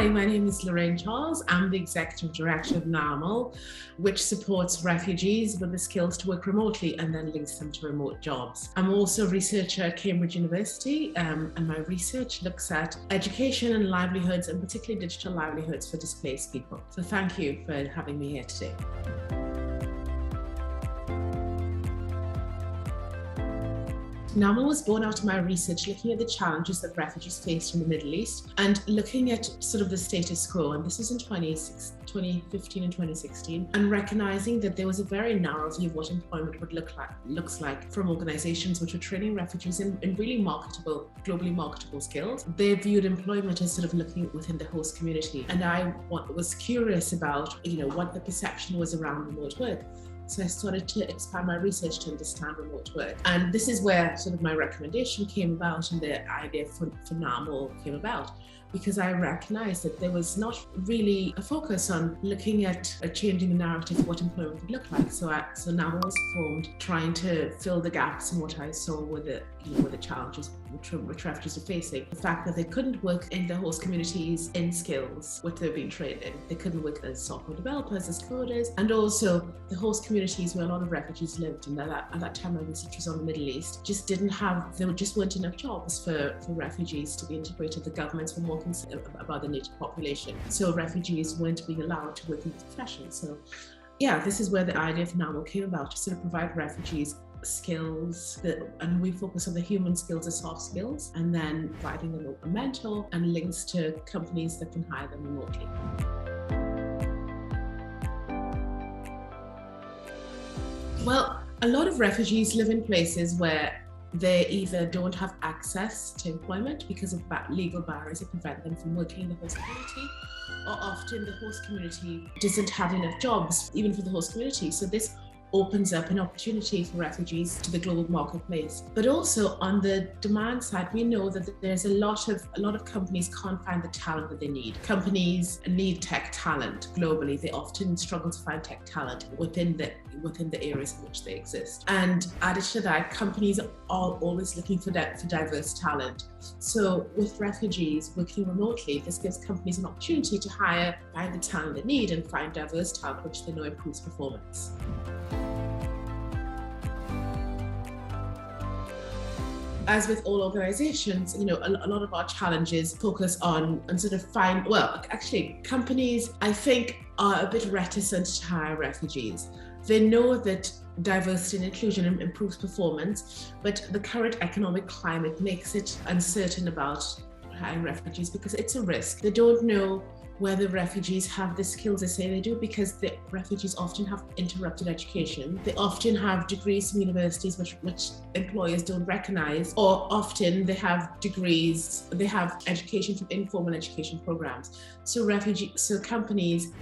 Hi, my name is Lorraine Charles. I'm the Executive Director of NAML, which supports refugees with the skills to work remotely and then links them to remote jobs. I'm also a researcher at Cambridge University, and my research looks at education and livelihoods, and particularly digital livelihoods for displaced people. So thank you for having me here today. NAML was born out of my research looking at the challenges that refugees faced in the Middle East and looking at sort of the status quo, and this was in 2015 and 2016, and recognizing that there was a very narrow view of what employment looks like from organizations which were training refugees in really globally marketable skills. They viewed employment as sort of looking within the host community, and I was curious about what the perception was around remote work. So I started to expand my research to understand remote work. And this is where sort of my recommendation came about and the idea for NAML came about, because I recognized that there was not really a focus on looking at changing the narrative of what employment would look like. So NAML was formed trying to fill the gaps in what I saw with the challenges which refugees are facing. The fact that they couldn't work in the host communities in skills which they've been trained in. They couldn't work as software developers, as coders, and also the host communities where a lot of refugees lived. And at that time my research was on the Middle East, there just weren't enough jobs for refugees to be integrated. The governments were more concerned about the native population. So refugees weren't being allowed to work in the profession. So yeah, this is where the idea of NAML came about, to sort of provide refugees skills and we focus on the human skills, the soft skills, and then providing them a mentor and links to companies that can hire them remotely. Well, a lot of refugees live in places where they either don't have access to employment because of legal barriers that prevent them from working in the host community, or often the host community doesn't have enough jobs even for the host community. So this opens up an opportunity for refugees to the global marketplace. But also on the demand side, we know that there's a lot of companies can't find the talent that they need. Companies need tech talent globally. They often struggle to find tech talent within the areas in which they exist. And added to that, companies are always looking for diverse talent. So with refugees working remotely, this gives companies an opportunity to find the talent they need and find diverse talent which they know improves performance. As with all organizations, a lot of our challenges focus on companies, I think, are a bit reticent to hire refugees. They know that diversity and inclusion improves performance, but the current economic climate makes it uncertain about hiring refugees because it's a risk. They don't know whether refugees have the skills they say they do, because the refugees often have interrupted education. They often have degrees from universities which employers don't recognize, or often they have education from informal education programs. So companies,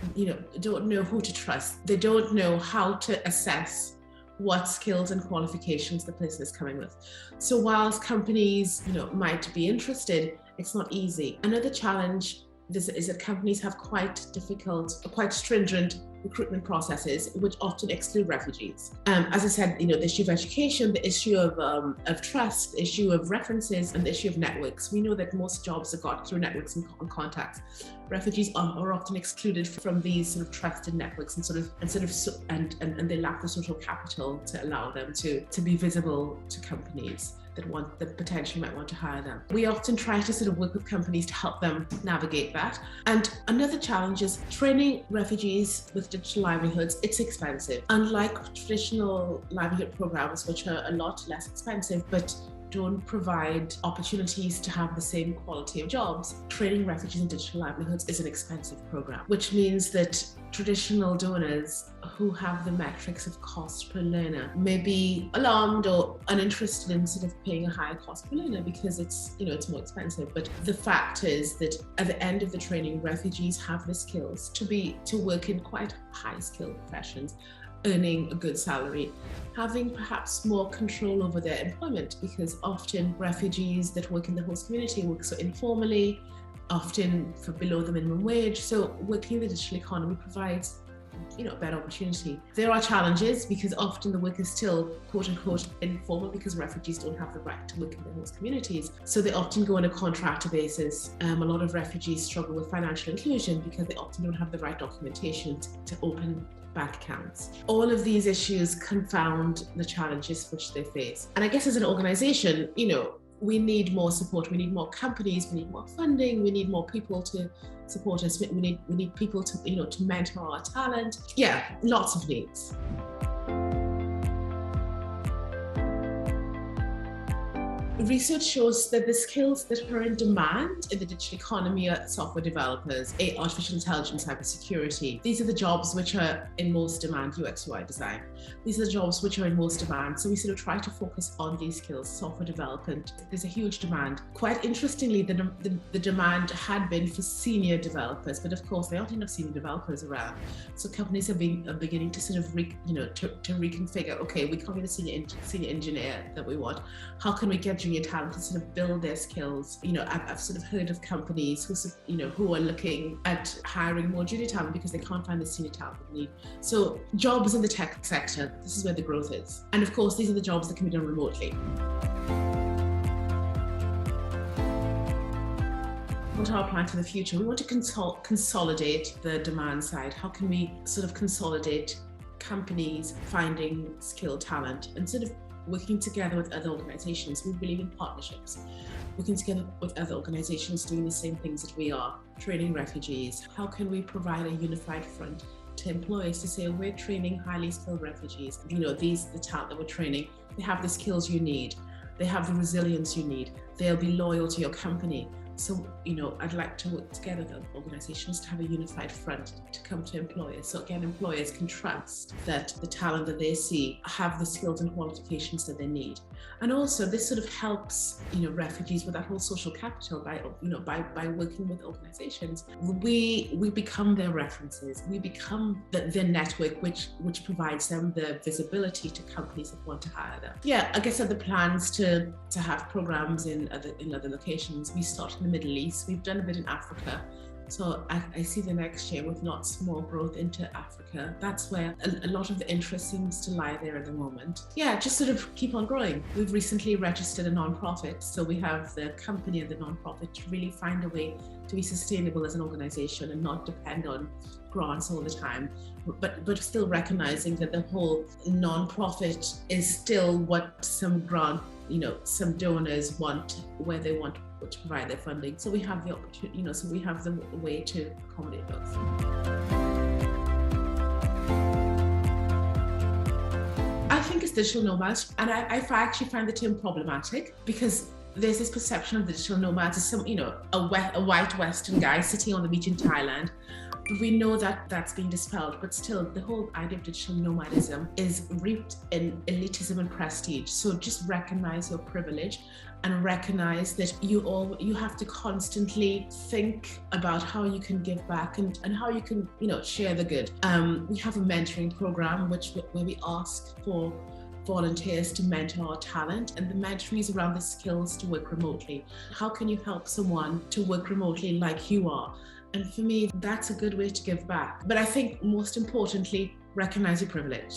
don't know who to trust. They don't know how to assess what skills and qualifications the person is coming with. So whilst companies, might be interested, it's not easy. Another challenge is that companies have quite stringent recruitment processes which often exclude refugees. As I said, the issue of education, the issue of trust, the issue of references, and the issue of networks. We know that most jobs are got through networks and contacts. Refugees are often excluded from these sort of trusted networks and they lack the social capital to allow them to be visible to companies that potentially might want to hire them. We often try to sort of work with companies to help them navigate that. And another challenge is training refugees with digital livelihoods. It's expensive. Unlike traditional livelihood programs, which are a lot less expensive, but don't provide opportunities to have the same quality of jobs, training refugees in digital livelihoods is an expensive program, which means that traditional donors who have the metrics of cost per learner may be alarmed or uninterested in sort of paying a higher cost per learner because it's more expensive. But the fact is that at the end of the training, refugees have the skills to work in quite high skilled professions, earning a good salary, having perhaps more control over their employment, because often refugees that work in the host community work so informally, often for below the minimum wage. So working in the digital economy provides a better opportunity. There are challenges because often the work is still quote unquote informal because refugees don't have the right to work in their host communities. So they often go on a contractor basis. A lot of refugees struggle with financial inclusion because they often don't have the right documentation to open bank accounts. All of these issues confound the challenges which they face. And I guess as an organization, we need more support. We need more companies. We need more funding. We need more people to support us. We need people to to mentor our talent. Yeah, lots of needs. Research shows that the skills that are in demand in the digital economy are software developers, artificial intelligence, cybersecurity. These are the jobs which are in most demand, UX, UI design. These are the jobs which are in most demand. So we sort of try to focus on these skills, software development. There's a huge demand. Quite interestingly, the demand had been for senior developers, but of course there aren't enough senior developers around. So companies are beginning to sort of to reconfigure. Okay, we can't get a senior engineer that we want. How can we get junior talent to sort of build their skills? I've sort of heard of companies who are looking at hiring more junior talent because they can't find the senior talent they need. So jobs in the tech sector, this is where the growth is. And of course, these are the jobs that can be done remotely. What are our plans for the future? We want to consolidate the demand side. How can we sort of consolidate companies finding skilled talent and sort of working together with other organizations? We believe in partnerships. Working together with other organizations doing the same things that we are, training refugees. How can we provide a unified front to employers to say, we're training highly skilled refugees. The talent that we're training, they have the skills you need. They have the resilience you need. They'll be loyal to your company. So, I'd like to work together with organizations to have a unified front to come to employers. So again, employers can trust that the talent that they see have the skills and qualifications that they need. And also this sort of helps, refugees with that whole social capital by working with organizations. We become their references. We become their network, which provides them the visibility to companies that want to hire them. Yeah, I guess the plans to have programs in other locations. We start in the Middle East. We've done a bit in Africa. So I see the next year with lots more growth into Africa. That's where a lot of the interest seems to lie there at the moment. Yeah, just sort of keep on growing. We've recently registered a non-profit. So we have the company and the non-profit to really find a way to be sustainable as an organization and not depend on grants all the time, but still recognizing that the whole non-profit is still what some some donors want, where they want to provide their funding. So we have the opportunity, so we have the way to accommodate both. I think it's digital nomads, and I actually find the term problematic because there's this perception of digital nomads as some, a white Western guy sitting on the beach in Thailand. But we know that that's being dispelled, but still the whole idea of digital nomadism is rooted in elitism and prestige. So just recognize your privilege and recognize that you have to constantly think about how you can give back and how you can, share the good. We have a mentoring program where we ask for volunteers to mentor our talent, and the mentoring is around the skills to work remotely. How can you help someone to work remotely like you are? And for me, that's a good way to give back. But I think most importantly, recognize your privilege.